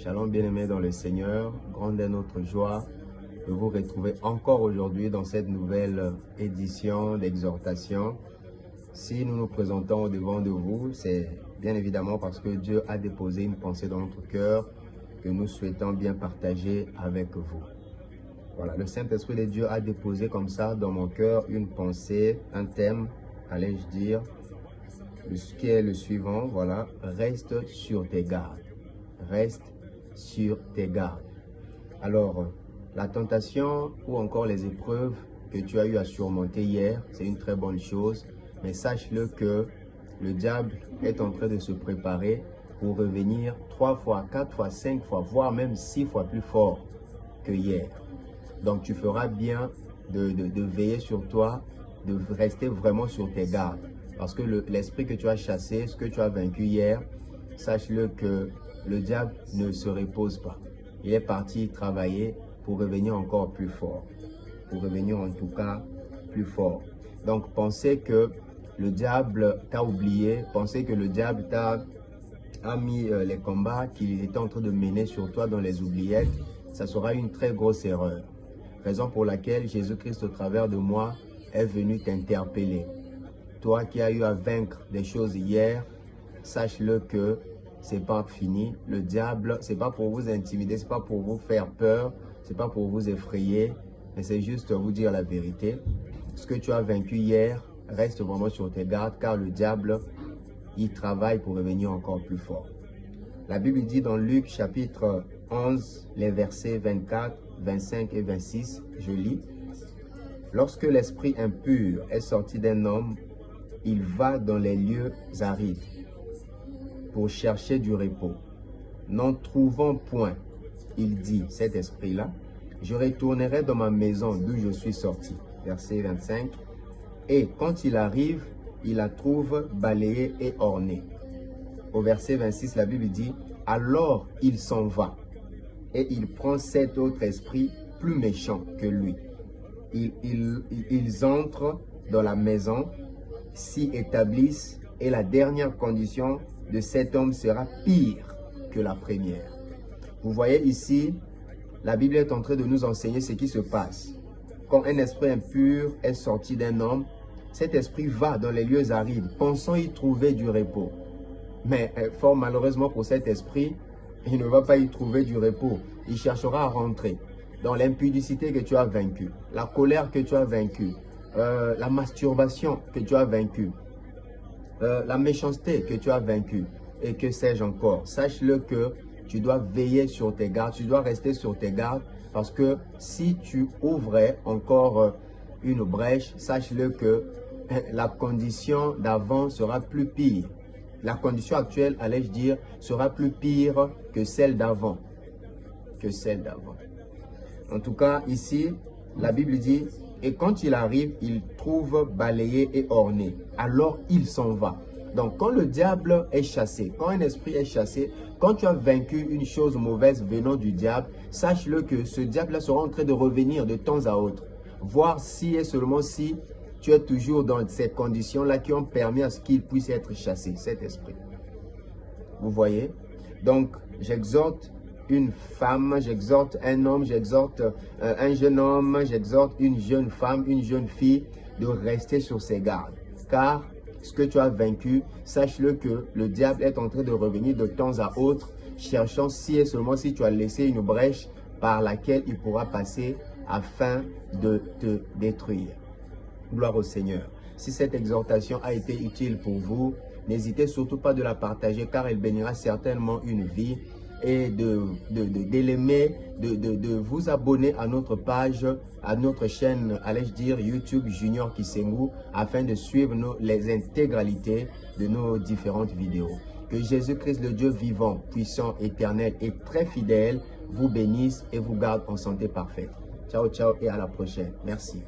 Shalom bien-aimés dans le Seigneur, grande est notre joie de vous retrouver encore aujourd'hui dans cette nouvelle édition d'exhortation. Si nous nous présentons au devant de vous, c'est bien évidemment parce que Dieu a déposé une pensée dans notre cœur que nous souhaitons bien partager avec vous. Voilà, le Saint-Esprit de Dieu a déposé comme ça dans mon cœur une pensée, un thème, allais-je dire, ce qui est le suivant, voilà, reste sur tes gardes. Reste sur tes gardes. Alors, la tentation ou encore les épreuves que tu as eu à surmonter hier, c'est une très bonne chose, mais sache-le que le diable est en train de se préparer pour revenir 3 fois, 4 fois, 5 fois, voire même 6 fois plus fort que hier. Donc, tu feras bien de veiller sur toi, de rester vraiment sur tes gardes. Parce que l'esprit que tu as chassé, ce que tu as vaincu hier, sache-le que le diable ne se repose pas. Il est parti travailler pour revenir encore plus fort. Pour revenir en tout cas plus fort. Donc, pensez que le diable t'a oublié. Pensez que le diable t'a mis les combats qu'il était en train de mener sur toi dans les oubliettes. Ça sera une très grosse erreur. Raison pour laquelle Jésus-Christ, au travers de moi, est venu t'interpeller. Toi qui as eu à vaincre des choses hier, sache-le que c'est pas fini. Le diable, c'est pas pour vous intimider, c'est pas pour vous faire peur, c'est pas pour vous effrayer, mais c'est juste vous dire la vérité. Ce que tu as vaincu hier, reste vraiment sur tes gardes, car le diable, il travaille pour revenir encore plus fort. La Bible dit dans Luc chapitre 11, les versets 24, 25 et 26, je lis. Lorsque l'esprit impur est sorti d'un homme, il va dans les lieux arides pour chercher du repos. N'en trouvant point, il dit, cet esprit-là, je retournerai dans ma maison d'où je suis sorti. Verset 25. Et quand il arrive, il la trouve balayée et ornée. Au verset 26, la Bible dit, alors il s'en va et il prend 7 autres esprits plus méchants que lui. Ils entrent dans la maison, s'y établissent et la dernière condition de cet homme sera pire que la première. Vous voyez ici, la Bible est en train de nous enseigner ce qui se passe. Quand un esprit impur est sorti d'un homme, cet esprit va dans les lieux arides, pensant y trouver du repos. Mais fort malheureusement pour cet esprit, il ne va pas y trouver du repos. Il cherchera à rentrer dans l'impudicité que tu as vaincue, la colère que tu as vaincue, la masturbation que tu as vaincue, la méchanceté que tu as vaincue et que sais-je encore. Sache-le que tu dois veiller sur tes gardes, tu dois rester sur tes gardes parce que si tu ouvrais encore une brèche, sache-le que la condition d'avant sera plus pire. La condition actuelle, allais-je dire, sera plus pire que celle d'avant. En tout cas, ici, la Bible dit, et quand il arrive, il trouve balayé et orné. Alors, il s'en va. Donc, quand le diable est chassé, quand un esprit est chassé, quand tu as vaincu une chose mauvaise venant du diable, sache-le que ce diable-là sera en train de revenir de temps à autre. Voir si et seulement si tu es toujours dans ces conditions-là qui ont permis à ce qu'il puisse être chassé, cet esprit. Vous voyez? Donc, j'exhorte une femme, j'exhorte un homme, j'exhorte un jeune homme, j'exhorte une jeune femme, une jeune fille de rester sur ses gardes. Car ce que tu as vaincu, sache-le que le diable est en train de revenir de temps à autre, cherchant si et seulement si tu as laissé une brèche par laquelle il pourra passer afin de te détruire. Gloire au Seigneur. Si cette exhortation a été utile pour vous, n'hésitez surtout pas de la partager car elle bénira certainement une vie et de l'aimer, de vous abonner à notre page, à notre chaîne, allais-je dire, YouTube Junior Kisengu, afin de suivre les intégralités de nos différentes vidéos. Que Jésus-Christ, le Dieu vivant, puissant, éternel et très fidèle, vous bénisse et vous garde en santé parfaite. Ciao, ciao et à la prochaine. Merci.